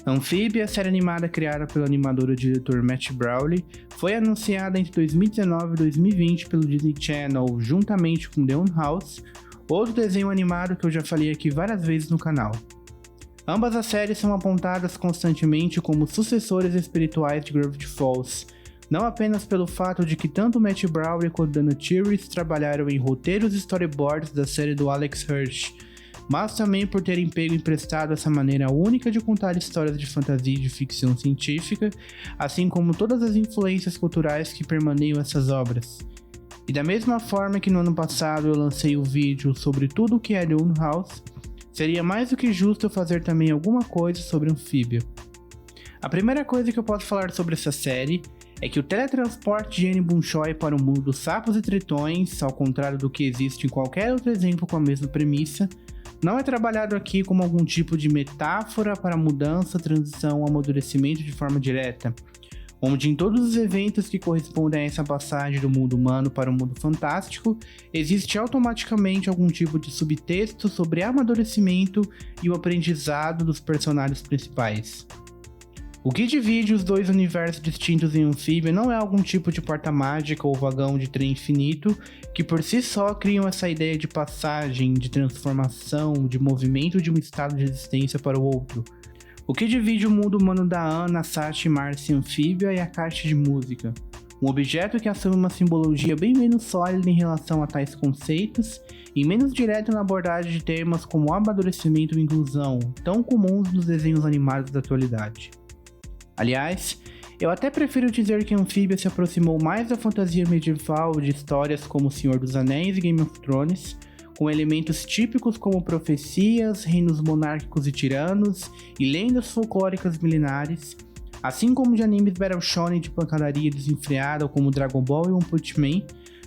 Amphibia, série animada criada pelo animador e diretor Matt Browley, foi anunciada entre 2019 e 2020 pelo Disney Channel, juntamente com The Owl House, outro desenho animado que eu já falei aqui várias vezes no canal. Ambas as séries são apontadas constantemente como sucessores espirituais de Gravity Falls, não apenas pelo fato de que tanto Matt Browley quanto Dana Terrace trabalharam em roteiros e storyboards da série do Alex Hirsch, mas também por terem pego emprestado essa maneira única de contar histórias de fantasia e de ficção científica, assim como todas as influências culturais que permaneiam essas obras. E da mesma forma que no ano passado eu lancei o vídeo sobre tudo o que é The Owl House, seria mais do que justo eu fazer também alguma coisa sobre Amphibia. A primeira coisa que eu posso falar sobre essa série é que o teletransporte de Anne Bunchoi para o mundo dos sapos e tritões, ao contrário do que existe em qualquer outro exemplo com a mesma premissa, não é trabalhado aqui como algum tipo de metáfora para mudança, transição ou amadurecimento de forma direta, onde em todos os eventos que correspondem a essa passagem do mundo humano para o mundo fantástico, existe automaticamente algum tipo de subtexto sobre amadurecimento e o aprendizado dos personagens principais. O que divide os dois universos distintos em Amphibia não é algum tipo de porta mágica ou vagão de trem infinito que por si só criam essa ideia de passagem, de transformação, de movimento de um estado de existência para o outro. O que divide o mundo humano da Anna, Sachi, Marcy e Amphibia é a caixa de música, um objeto que assume uma simbologia bem menos sólida em relação a tais conceitos e menos direto na abordagem de temas como amadurecimento e inclusão, tão comuns nos desenhos animados da atualidade. Aliás, eu até prefiro dizer que Amphibia se aproximou mais da fantasia medieval de histórias como O Senhor dos Anéis e Game of Thrones, com elementos típicos como profecias, reinos monárquicos e tiranos e lendas folclóricas milenares, assim como de animes Battle Shonen de pancadaria desenfreada como Dragon Ball e One Punch Man,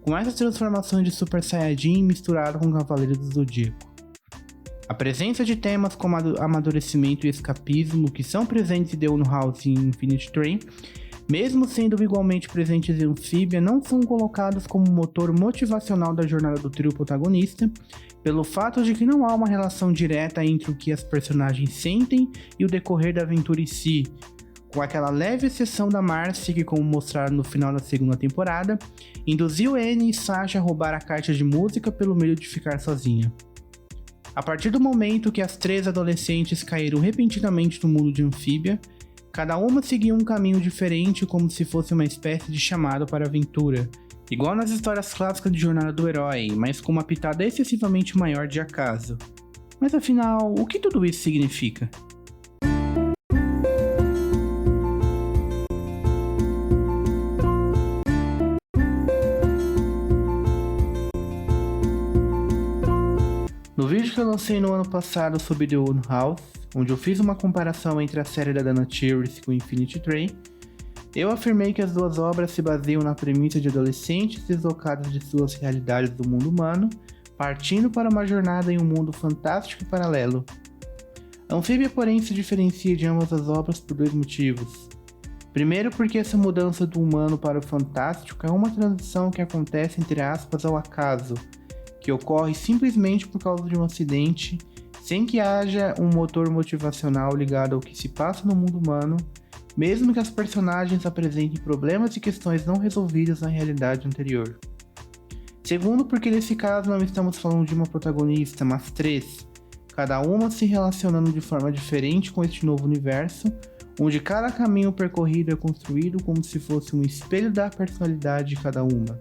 com essas transformações de Super Saiyajin misturado com Cavaleiro do Zodíaco. A presença de temas como amadurecimento e escapismo, que são presentes em The Owl House e Infinity Train, mesmo sendo igualmente presentes em Amphibia, não são colocados como motor motivacional da jornada do trio protagonista, pelo fato de que não há uma relação direta entre o que as personagens sentem e o decorrer da aventura em si, com aquela leve exceção da Marcy que, como mostraram no final da segunda temporada, induziu Anne e Sasha a roubar a caixa de música pelo medo de ficar sozinha. A partir do momento que as três adolescentes caíram repentinamente no mundo de Amphibia, cada uma seguia um caminho diferente como se fosse uma espécie de chamado para a aventura, igual nas histórias clássicas de jornada do herói, mas com uma pitada excessivamente maior de acaso. Mas afinal, o que tudo isso significa? No vídeo que eu lancei no ano passado sobre The Owl House, onde eu fiz uma comparação entre a série da Dana Terrace com Infinity Train, eu afirmei que as duas obras se baseiam na premissa de adolescentes deslocados de suas realidades do mundo humano, partindo para uma jornada em um mundo fantástico e paralelo. Amphibia, porém, se diferencia de ambas as obras por dois motivos. Primeiro, porque essa mudança do humano para o fantástico é uma transição que acontece entre aspas ao acaso, que ocorre simplesmente por causa de um acidente, sem que haja um motor motivacional ligado ao que se passa no mundo humano, mesmo que as personagens apresentem problemas e questões não resolvidas na realidade anterior. Segundo, porque nesse caso não estamos falando de uma protagonista, mas três, cada uma se relacionando de forma diferente com este novo universo, onde cada caminho percorrido é construído como se fosse um espelho da personalidade de cada uma.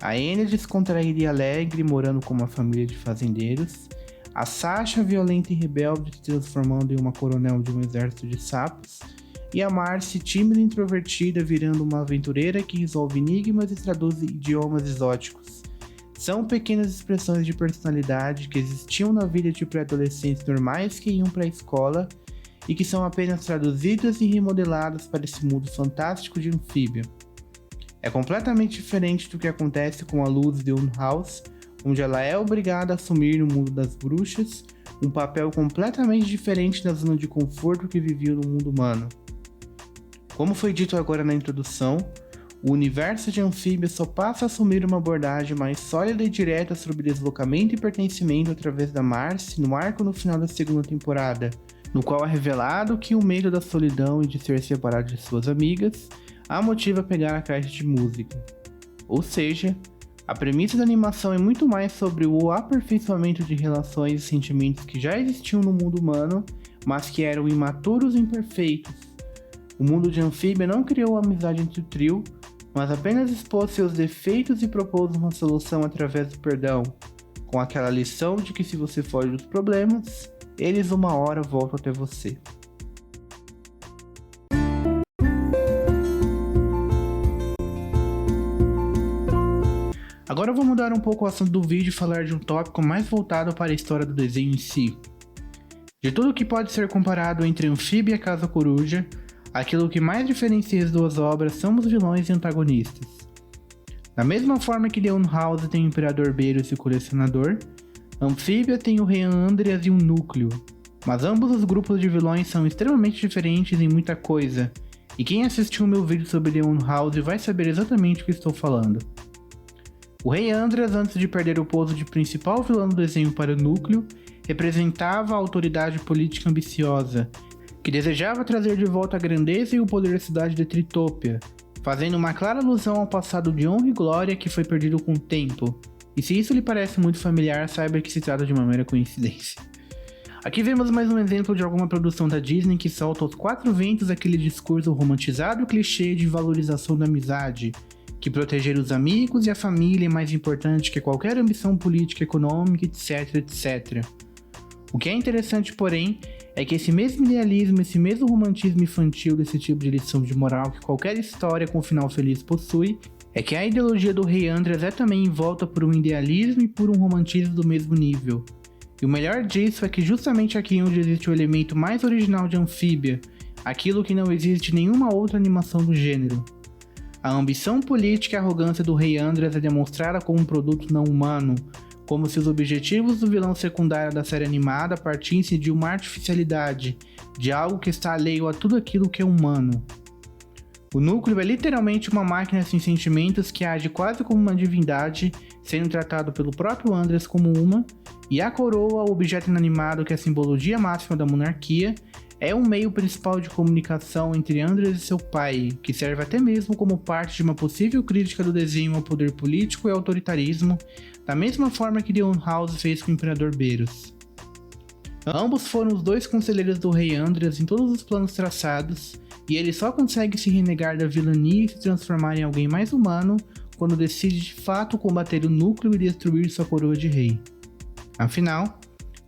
A Anne descontraída e alegre, morando com uma família de fazendeiros, a Sasha violenta e rebelde se transformando em uma coronel de um exército de sapos, e a Marcy tímida e introvertida virando uma aventureira que resolve enigmas e traduz idiomas exóticos. São pequenas expressões de personalidade que existiam na vida de pré-adolescentes normais que iam para a escola e que são apenas traduzidas e remodeladas para esse mundo fantástico de Amphibia. É completamente diferente do que acontece com a Luz de Owl House, onde ela é obrigada a assumir no mundo das bruxas um papel completamente diferente da zona de conforto que vivia no mundo humano. Como foi dito agora na introdução, o universo de Amphibia só passa a assumir uma abordagem mais sólida e direta sobre deslocamento e pertencimento através da Marcy no arco no final da segunda temporada, no qual é revelado que o medo da solidão e de ser separado de suas amigas a motiva a pegar a caixa de música. Ou seja, a premissa da animação é muito mais sobre o aperfeiçoamento de relações e sentimentos que já existiam no mundo humano, mas que eram imaturos e imperfeitos. O mundo de Amphibia não criou a amizade entre o trio, mas apenas expôs seus defeitos e propôs uma solução através do perdão, com aquela lição de que se você foge dos problemas, eles uma hora voltam até você. Agora eu vou mudar um pouco o assunto do vídeo e falar de um tópico mais voltado para a história do desenho em si. De tudo que pode ser comparado entre Amphibia e a Casa Coruja, aquilo que mais diferencia as duas obras são os vilões e antagonistas. Da mesma forma que Leon House tem o Imperador Beerus e o Colecionador, Amphibia tem o Rei Andreas e um Núcleo, mas ambos os grupos de vilões são extremamente diferentes em muita coisa, e quem assistiu o meu vídeo sobre Leon House vai saber exatamente o que estou falando. O Rei Andreas, antes de perder o posto de principal vilão do desenho para o Núcleo, representava a autoridade política ambiciosa, que desejava trazer de volta a grandeza e o poder da cidade de Tritopia, fazendo uma clara alusão ao passado de honra e glória que foi perdido com o tempo. E se isso lhe parece muito familiar, saiba que se trata de uma mera coincidência. Aqui vemos mais um exemplo de alguma produção da Disney que solta aos quatro ventos aquele discurso romantizado e clichê de valorização da amizade, que proteger os amigos e a família é mais importante que qualquer ambição política, econômica, etc, etc. O que é interessante, porém, é que esse mesmo idealismo, esse mesmo romantismo infantil desse tipo de lição de moral que qualquer história com final feliz possui, é que a ideologia do Rei Andreas é também envolta por um idealismo e por um romantismo do mesmo nível. E o melhor disso é que justamente aqui onde existe o elemento mais original de Amphibia, aquilo que não existe em nenhuma outra animação do gênero. A ambição política e a arrogância do Rei Andreas é demonstrada como um produto não humano, como se os objetivos do vilão secundário da série animada partissem de uma artificialidade, de algo que está alheio a tudo aquilo que é humano. O Núcleo é literalmente uma máquina sem sentimentos que age quase como uma divindade, sendo tratado pelo próprio Andreas como uma, e a coroa, o objeto inanimado que é a simbologia máxima da monarquia, é um meio principal de comunicação entre Andreas e seu pai, que serve até mesmo como parte de uma possível crítica do desenho ao poder político e autoritarismo, da mesma forma que Leon House fez com o Imperador Beerus. Ambos foram os dois conselheiros do Rei Andreas em todos os planos traçados, e ele só consegue se renegar da vilania e se transformar em alguém mais humano quando decide de fato combater o Núcleo e destruir sua coroa de rei. Afinal,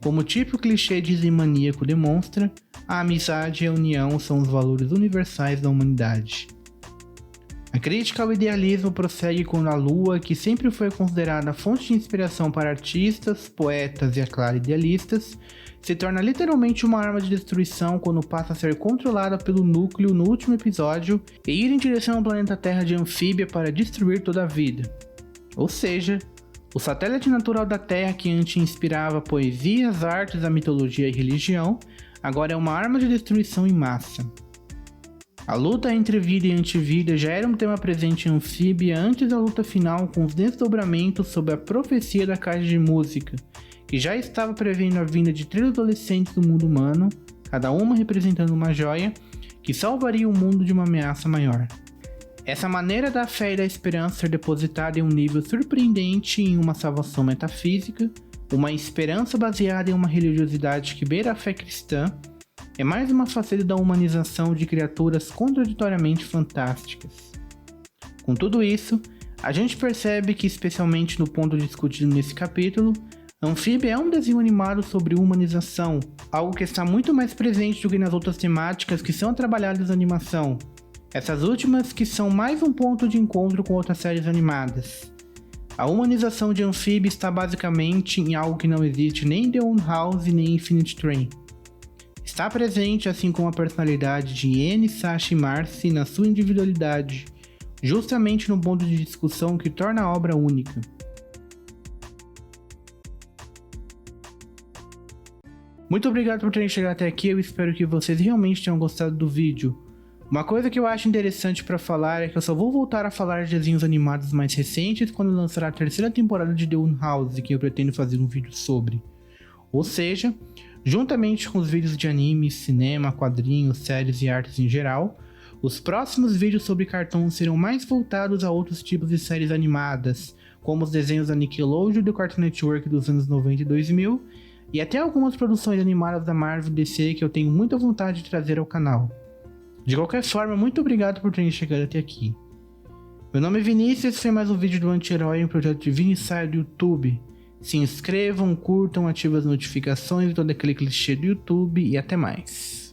como o típico clichê disneymaníaco demonstra, a amizade e a união são os valores universais da humanidade. A crítica ao idealismo prossegue com a Lua, que sempre foi considerada fonte de inspiração para artistas, poetas e, é claro, idealistas, se torna literalmente uma arma de destruição quando passa a ser controlada pelo Núcleo no último episódio e ir em direção ao planeta Terra de Amphibia para destruir toda a vida. Ou seja, o satélite natural da Terra que antes inspirava poesias, artes, a mitologia e religião, agora é uma arma de destruição em massa. A luta entre vida e antivida já era um tema presente em Amphibia antes da luta final com os desdobramentos sobre a profecia da caixa de música, que já estava prevendo a vinda de 3 adolescentes do mundo humano, cada uma representando uma joia, que salvaria o mundo de uma ameaça maior. Essa maneira da fé e da esperança ser depositada em um nível surpreendente em uma salvação metafísica, uma esperança baseada em uma religiosidade que beira a fé cristã, é mais uma faceta da humanização de criaturas contraditoriamente fantásticas. Com tudo isso, a gente percebe que, especialmente no ponto discutido nesse capítulo, Amphibia é um desenho animado sobre humanização, algo que está muito mais presente do que nas outras temáticas que são trabalhadas na animação, essas últimas que são mais um ponto de encontro com outras séries animadas. A humanização de Amphibia está basicamente em algo que não existe nem em The Own House nem em Infinite Train. Está presente, assim como a personalidade de Annie, Sasha e Marcy na sua individualidade, justamente no ponto de discussão que torna a obra única. Muito obrigado por terem chegado até aqui, eu espero que vocês realmente tenham gostado do vídeo. Uma coisa que eu acho interessante para falar é que eu só vou voltar a falar de desenhos animados mais recentes quando lançar a terceira temporada de The Own House, que eu pretendo fazer um vídeo sobre. Ou seja, Juntamente com os vídeos de anime, cinema, quadrinhos, séries e artes em geral, os próximos vídeos sobre cartoon serão mais voltados a outros tipos de séries animadas, como os desenhos da Nickelodeon e do Cartoon Network dos anos 90 e 2000, e até algumas produções animadas da Marvel e DC que eu tenho muita vontade de trazer ao canal. De qualquer forma, muito obrigado por terem chegado até aqui. Meu nome é Vinícius e esse foi mais um vídeo do Anti-Herói, um projeto de Vini Sai do YouTube. Se inscrevam, curtam, ativem as notificações e todo aquele clichê do YouTube e até mais.